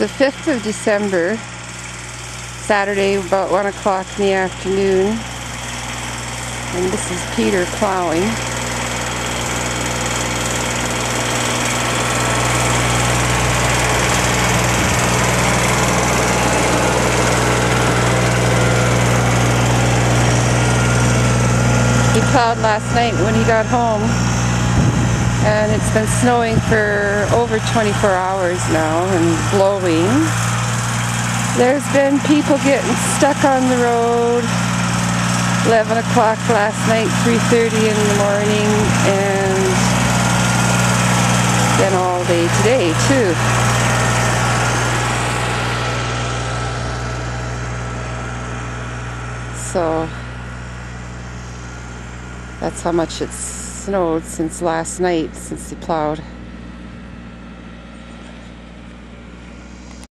It's the 5th of December, Saturday, about 1 o'clock in the afternoon, and this is Peter plowing. He plowed last night when he got home, and it's been snowing for over 24 hours now and blowing. There's been people getting stuck on the road. 11 o'clock last night, 3:30 in the morning, and then all day today too. So that's how much it's snowed since last night, since he plowed.